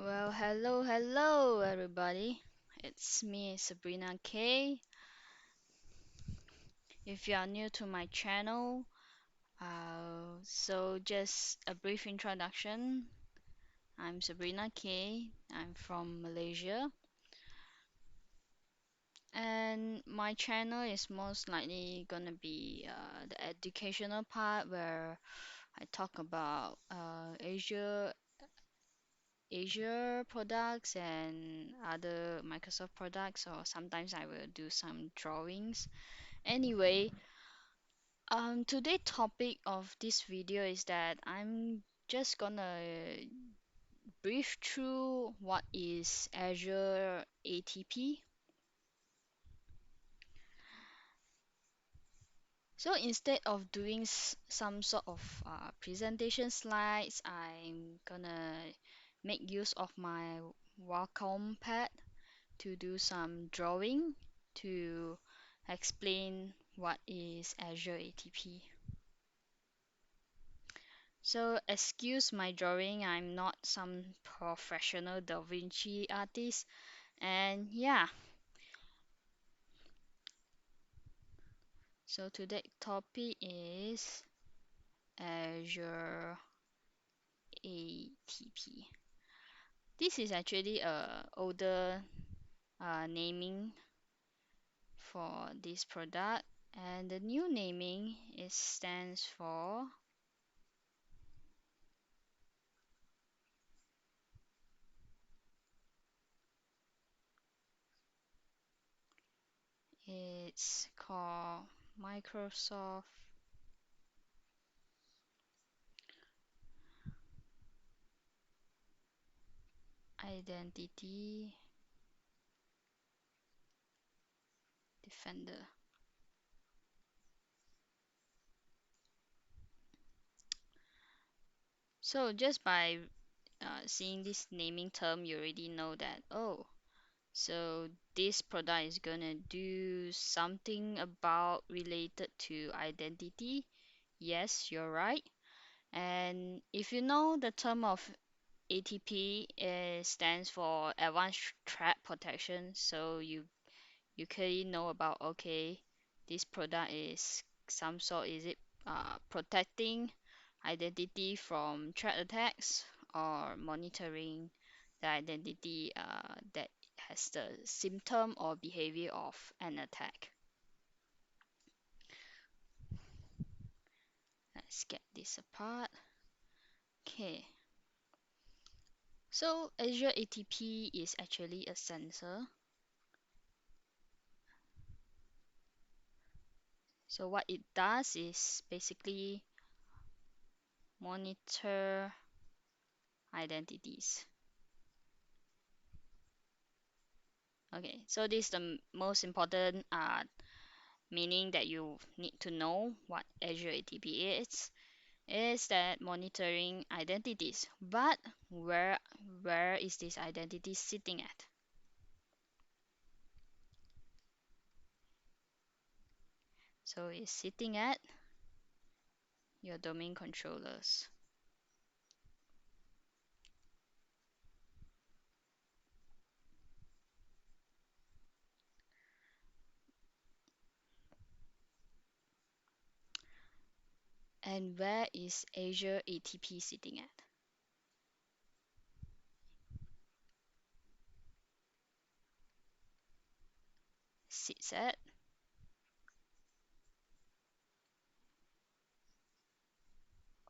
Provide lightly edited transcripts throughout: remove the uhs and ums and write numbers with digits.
Well, hello, everybody. It's me, Sabrina K. If you are new to my channel, so just a brief introduction. I'm Sabrina K. I'm from Malaysia, and my channel is most likely gonna be the educational part where I talk about Azure products and other Microsoft products, or sometimes I will do some drawings. Anyway, today topic of this video is that I'm just gonna brief through what is Azure ATP. So instead of doing some sort of presentation slides, I'm gonna make use of my Wacom pad to do some drawing to explain what is Azure ATP. So excuse my drawing, I'm not some professional Da Vinci artist. And yeah, so today's topic is Azure ATP. This is actually a older naming for this product, and the new naming is stands for it's called Microsoft Identity Defender. So just by seeing this naming term, you already know that, oh, so this product is gonna do something about related to identity. Yes, you're right. And if you know the term of ATP, it stands for Advanced Threat Protection. So you clearly know about, okay, this product is some sort, is it protecting identity from threat attacks or monitoring the identity that has the symptom or behavior of an attack. Let's get this apart. Okay, so Azure ATP is actually a sensor. So what it does is basically monitor identities. Okay, so this is the most important meaning that you need to know what Azure ATP is that monitoring identities. But where is this identity sitting at? So it's sitting at your domain controllers. And where is Azure ATP sitting at? Sits at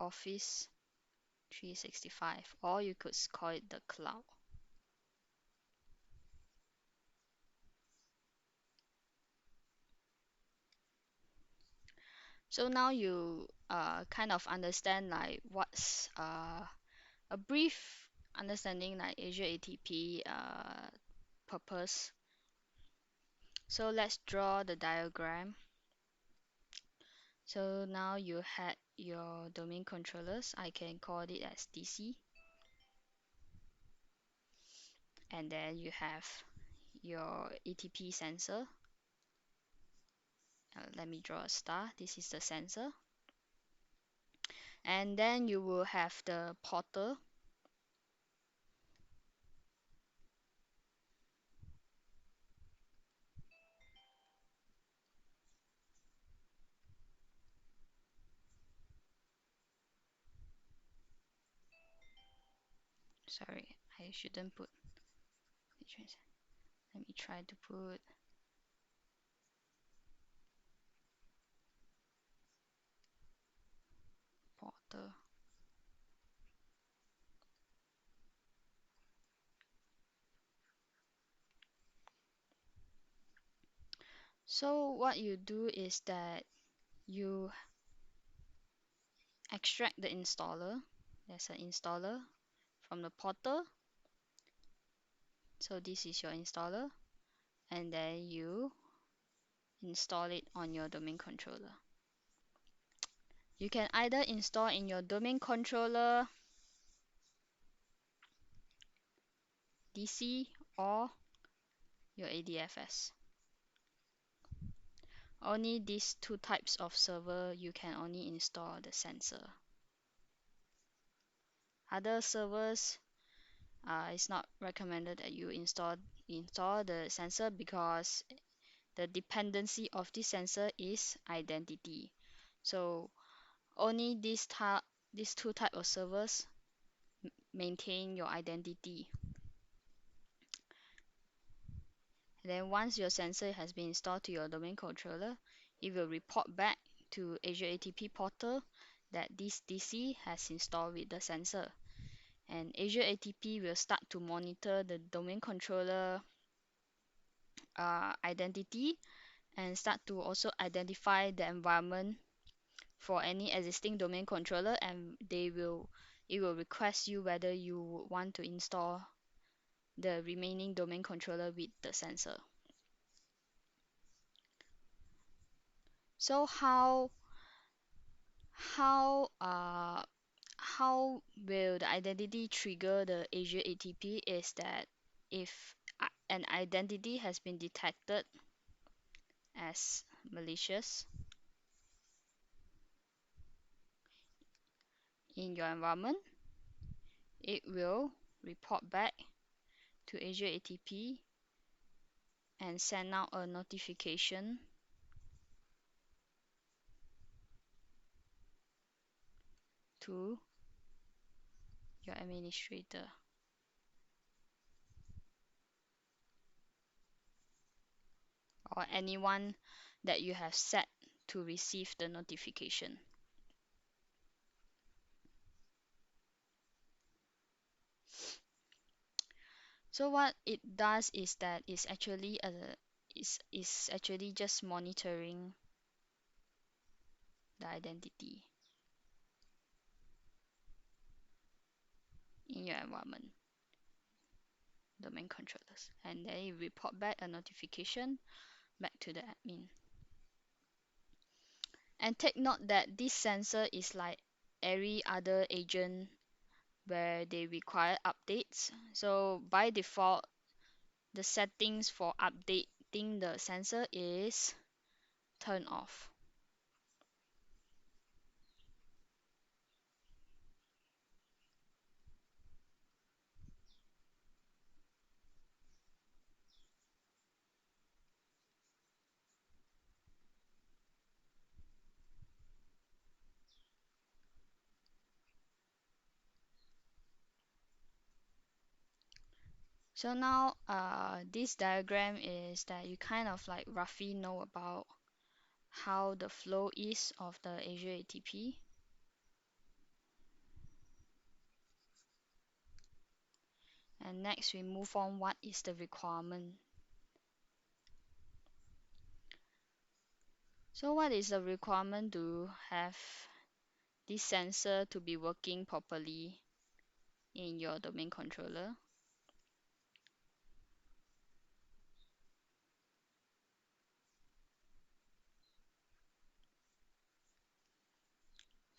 Office 365, or you could call it the cloud. So now you kind of understand like what's a brief understanding like Azure ATP purpose. So let's draw the diagram. So now you had your domain controllers. I can call it as DC. And then you have your ATP sensor. Let me draw a star. This is the sensor. And then you will have the portal. Sorry, I shouldn't put. Let me try to put Porter. So what you do is that you extract the installer. There's an installer from the portal. So this is your installer, and then you install it on your domain controller. You can either install in your domain controller DC or your ADFS. Only these two types of server you can only install the sensor. Other servers, it's not recommended that you install the sensor because the dependency of this sensor is identity. So only these two type of servers maintain your identity. Then once your sensor has been installed to your domain controller, it will report back to Azure ATP portal that this DC has installed with the sensor. And Azure ATP will start to monitor the domain controller identity and start to also identify the environment for any existing domain controller, and it will request you whether you want to install the remaining domain controller with the sensor. So how uh how will the identity trigger the Azure ATP is that if an identity has been detected as malicious in your environment, it will report back to Azure ATP and send out a notification to your administrator or anyone that you have set to receive the notification. So what it does is that is actually just monitoring the identity in your environment, domain controllers, and then you report back a notification back to the admin. And take note that this sensor is like every other agent where they require updates. So by default, the settings for updating the sensor is turned off. So now this diagram is that you kind of like roughly know about how the flow is of the Azure ATP. And next we move on what is the requirement. So what is the requirement to have this sensor to be working properly in your domain controller?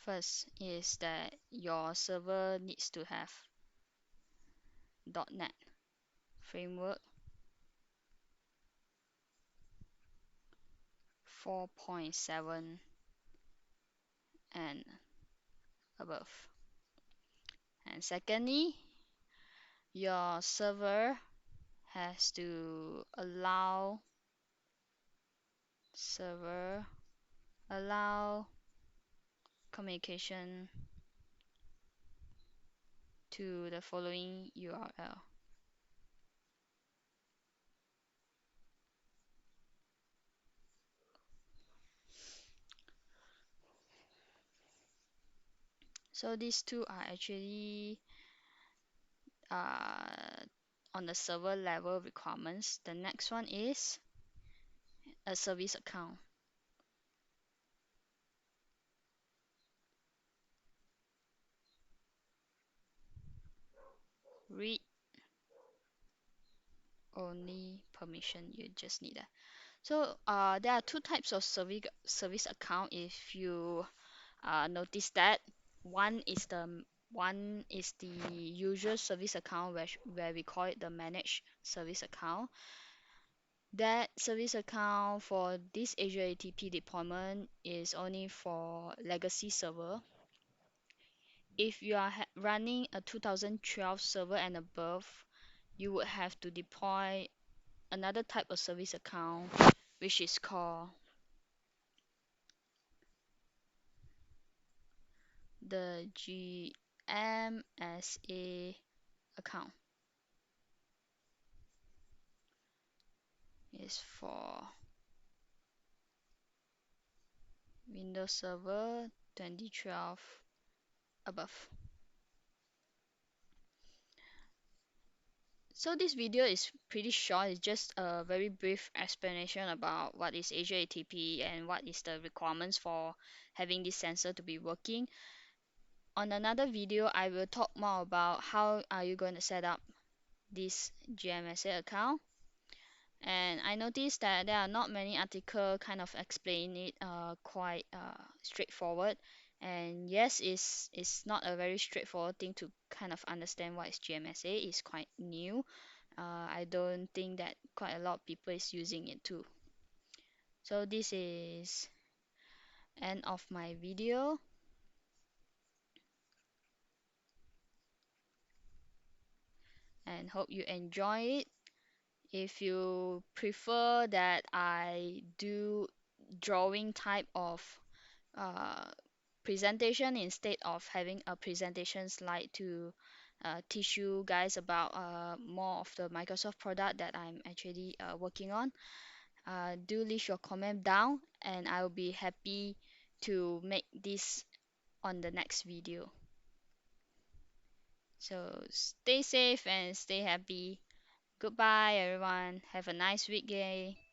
First is that your server needs to have .NET Framework 4.7 and above. And secondly, your server has to server allow communication to the following URL. So these two are actually uh, on the server level requirements. The next one is a service account. Read only permission, you just need that. So there are two types of service account. If you notice that one is the usual service account, where we call it the managed service account. That service account for this Azure ATP deployment is only for legacy server. If you are running a 2012 server and above, you would have to deploy another type of service account, which is called the GMSA account. Is for Windows Server 2012 above. So this video is pretty short. It's just a very brief explanation about what is Azure ATP and what is the requirements for having this sensor to be working. On another video, I will talk more about how are you going to set up this GMSA account. And I noticed that there are not many articles kind of explain it quite straightforward. And yes, it's not a very straightforward thing to kind of understand what is GMSA. It's quite new. I don't think that quite a lot of people is using it too. So this is end of my video, and hope you enjoy it. If you prefer that I do drawing type of uh, presentation instead of having a presentation slide to teach you guys about more of the Microsoft product that I'm actually working on, do leave your comment down and I'll be happy to make this on the next video. So stay safe and stay happy. Goodbye, everyone. Have a nice weekday.